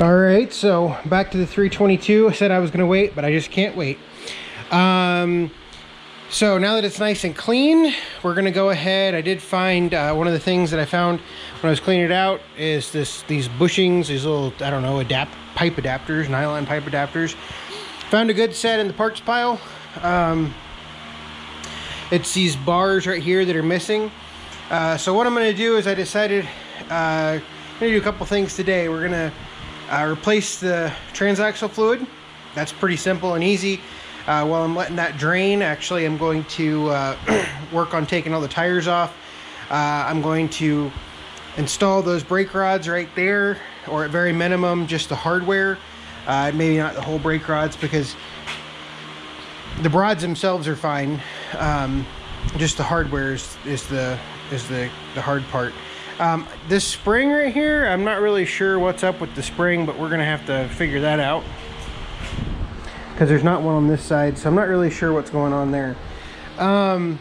All right, so back to the 322. I said I was going to wait, but I just can't wait. So now that it's nice and clean, we're going to go ahead. I did find one of the things that I found when I was cleaning it out is these bushings, these little, I don't know, pipe adapters, nylon pipe adapters. Found a good set in the parts pile. It's these bars right here that are missing. So what I'm going to do is I decided I'm going to do a couple things today. We're going to replace the transaxle fluid. That's pretty simple and easy. While I'm letting that drain, actually I'm going to work on taking all the tires off. I'm going to install those brake rods right there, or at very minimum just the hardware, maybe not the whole brake rods, because the rods themselves are fine. Just the hardware is the hard part. This spring right here, I'm not really sure what's up with the spring, but we're gonna have to figure that out because there's not one on this side, so I'm not really sure what's going on there. And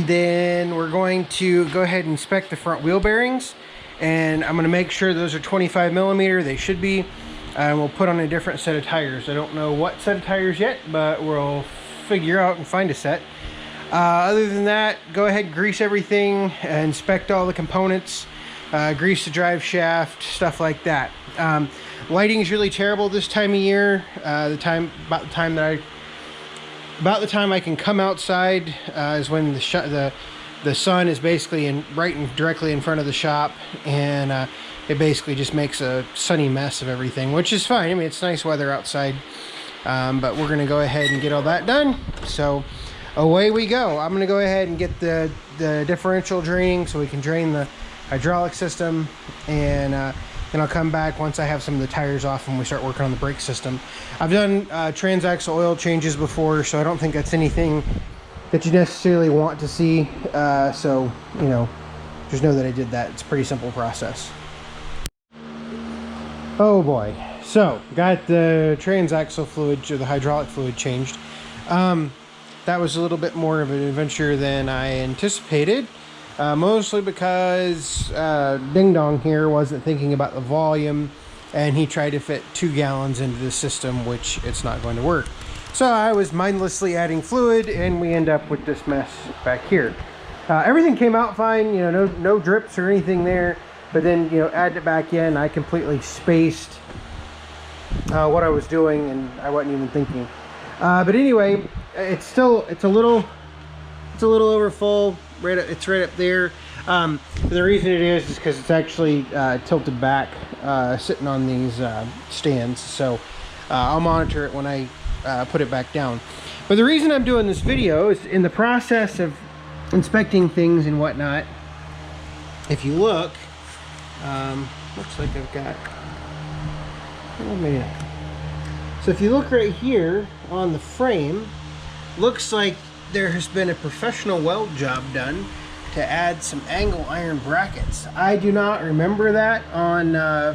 then we're going to go ahead and inspect the front wheel bearings, and I'm going to make sure those are 25 millimeter. They should be. And we'll put on a different set of tires. I don't know what set of tires yet, but we'll figure out and find a set. Other than that, go ahead and grease everything, inspect all the components, grease the drive shaft, stuff like that. Lighting is really terrible this time of year. About the time I can come outside is when the sun is basically directly in front of the shop, and it basically just makes a sunny mess of everything, which is fine. I mean, it's nice weather outside, but we're gonna go ahead and get all that done. So away we go. I'm gonna go ahead and get the differential draining so we can drain the hydraulic system, and then I'll come back once I have some of the tires off and we start working on the brake system. I've done Transaxle oil changes before, so I don't think that's anything that you necessarily want to see. So, you know, just know that I did that. It's a pretty simple process. Oh boy. So, got the Transaxle fluid, or the hydraulic fluid, changed. That was a little bit more of an adventure than I anticipated. Mostly because Ding Dong here wasn't thinking about the volume, and he tried to fit 2 gallons into the system, which it's not going to work. So I was mindlessly adding fluid, and we end up with this mess back here. Everything came out fine, you know, no drips or anything there, but then, you know, add it back in, I completely spaced what I was doing, and I wasn't even thinking. But anyway, it's a little over full. It's right up there. The reason it is because it's actually tilted back, sitting on these stands. So I'll monitor it when I put it back down. But the reason I'm doing this video is in the process of inspecting things and whatnot. If you look, looks like I've got. Oh man. So if you look right here on the frame, looks like there has been a professional weld job done to add some angle iron brackets. I do not remember that on, I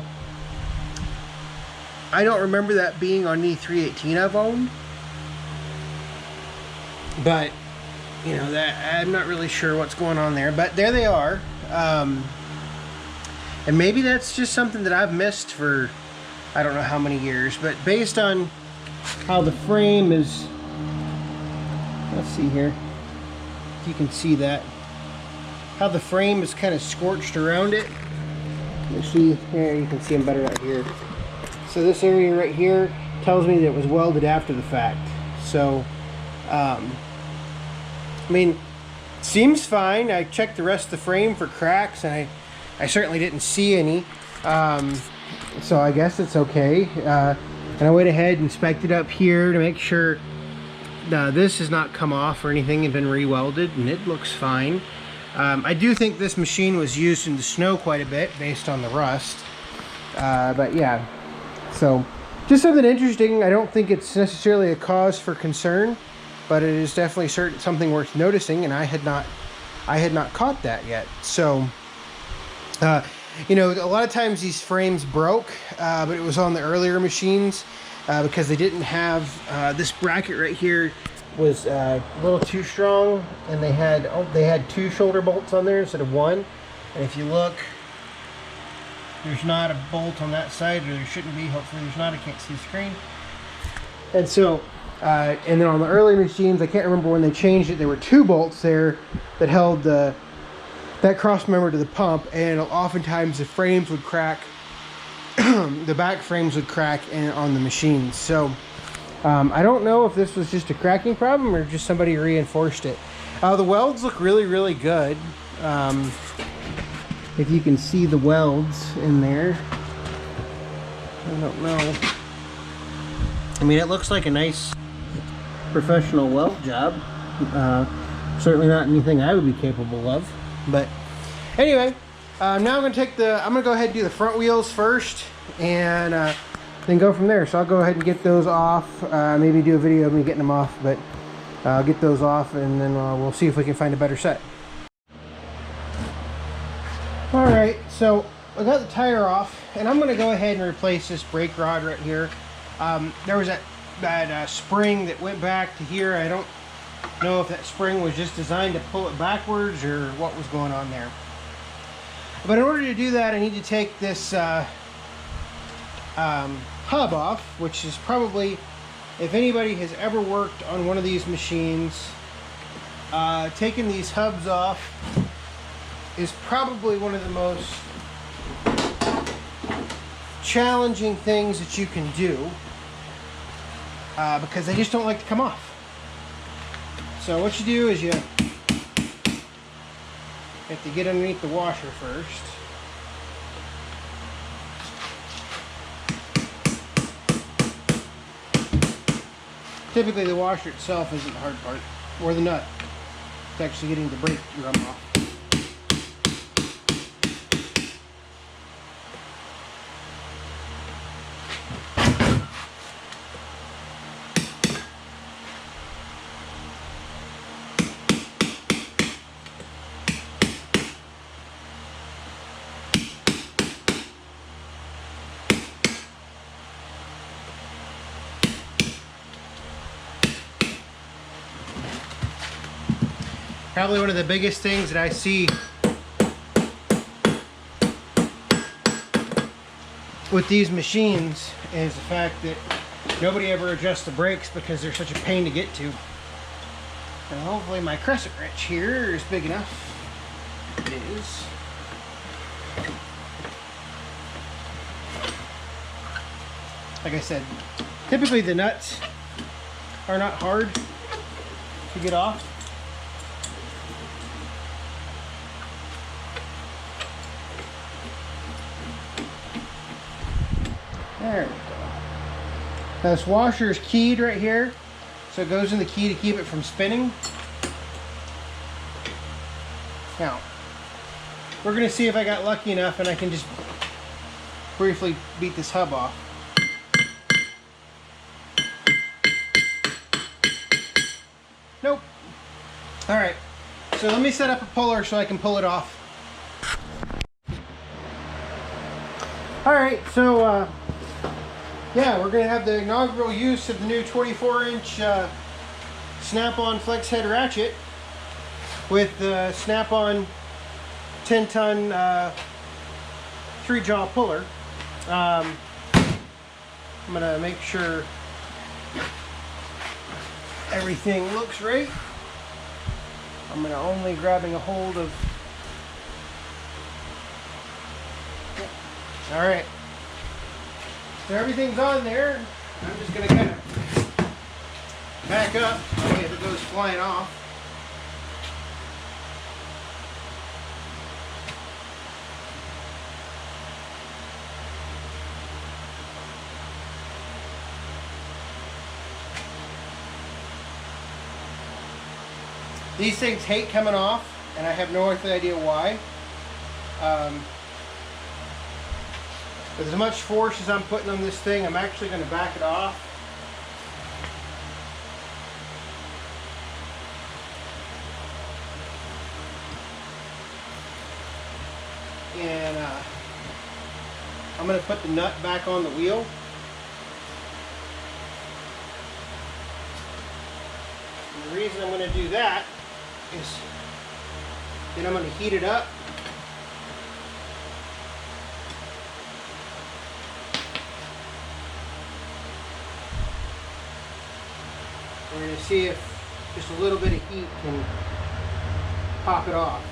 don't remember that being on the 318 I've owned. But, you know, that I'm not really sure what's going on there, but there they are. And maybe that's just something that I've missed for, I don't know how many years, but based on how the frame is, let's see here if you can see that, how the frame is kind of scorched around it. You see here, you can see them better right here. So this area right here tells me that it was welded after the fact. So I mean, seems fine. I checked the rest of the frame for cracks, and I certainly didn't see any, so I guess it's okay. And I went ahead and inspected up here to make sure this has not come off or anything and been re-welded, and it looks fine. I do think this machine was used in the snow quite a bit based on the rust, but yeah, so just something interesting. I don't think it's necessarily a cause for concern, but it is definitely something worth noticing, and I had not caught that yet. So you know, a lot of times these frames broke, but it was on the earlier machines because they didn't have this bracket right here was a little too strong, and they had 2 shoulder bolts on there instead of 1. And if you look, There's not a bolt on that side, or there shouldn't be. Hopefully there's not. I can't see the screen. And so, and then on the early machines, I can't remember when they changed it, there were 2 bolts there that held that cross member to the pump, and oftentimes the frames would crack, the back frames would crack on the machines. So I don't know if this was just a cracking problem or just somebody reinforced it. The welds look really, really good. If you can see the welds in there. I don't know. I mean, it looks like a nice professional weld job. Certainly not anything I would be capable of. But anyway, now I'm going to go ahead and do the front wheels first, and then go from there. So I'll go ahead and get those off. Maybe do a video of me getting them off, but I'll get those off, and then we'll see if we can find a better set. Alright, so I got the tire off, and I'm going to go ahead and replace this brake rod right here. There was that spring that went back to here. I don't know if that spring was just designed to pull it backwards or what was going on there. But in order to do that, I need to take this hub off, which is probably, if anybody has ever worked on one of these machines, taking these hubs off is probably one of the most challenging things that you can do, because they just don't like to come off. So what you do is you have to get underneath the washer first. Typically the washer itself isn't the hard part, or the nut. It's actually getting the brake drum off. Probably one of the biggest things that I see with these machines is the fact that nobody ever adjusts the brakes because they're such a pain to get to. And hopefully my crescent wrench here is big enough. It is. Like I said, typically the nuts are not hard to get off. There we go. Now this washer is keyed right here, so it goes in the key to keep it from spinning. Now, we're going to see if I got lucky enough and I can just briefly beat this hub off. Nope. Alright, so let me set up a puller so I can pull it off. Alright, so yeah, we're going to have the inaugural use of the new 24-inch snap-on flex head ratchet with the snap-on 10-ton 3-jaw puller. I'm going to make sure everything looks right. I'm going to only grabbing a hold of... Alright. So everything's on there. I'm just going to kind of back up if it goes flying off. These things hate coming off, and I have no idea why. With as much force as I'm putting on this thing, I'm actually going to back it off. And I'm going to put the nut back on the wheel. And the reason I'm going to do that is then I'm going to heat it up. We're going to see if just a little bit of heat can pop it off.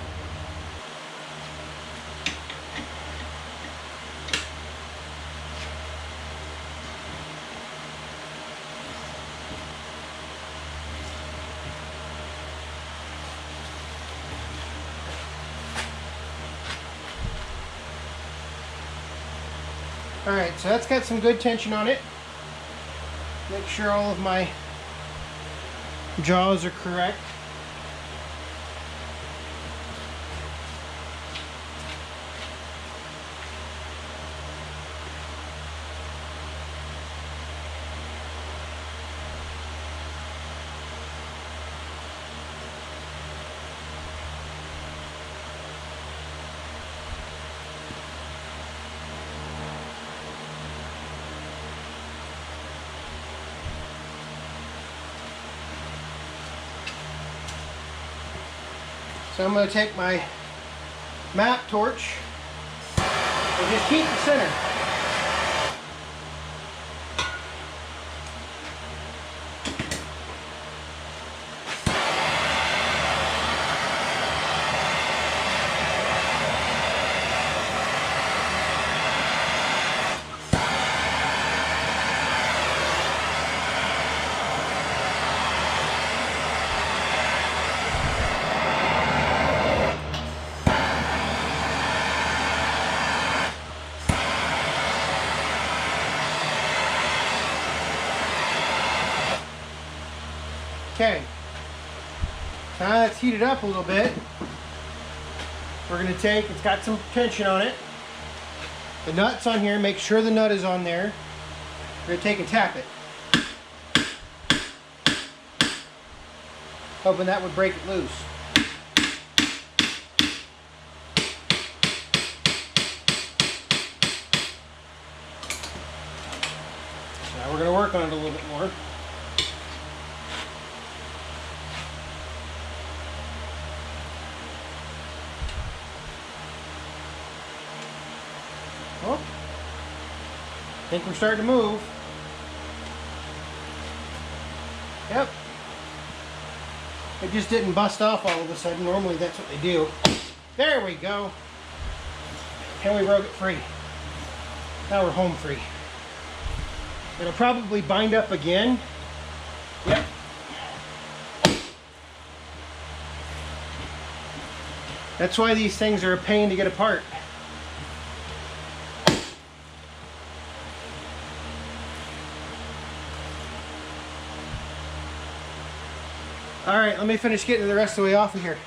Alright, so that's got some good tension on it. Make sure all of my jaws are correct. So I'm going to take my map torch and just keep the center. Okay, now that's heated up a little bit. We're going to take, it's got some tension on it. The nut's on here, make sure the nut is on there. We're going to take and tap it. Hoping that would break it loose. So now we're going to work on it a little bit more. Oh, I think we're starting to move. Yep. It just didn't bust off all of a sudden. Normally that's what they do. There we go. And we broke it free. Now we're home free. It'll probably bind up again. Yep. That's why these things are a pain to get apart. All right, let me finish getting the rest of the way off of here.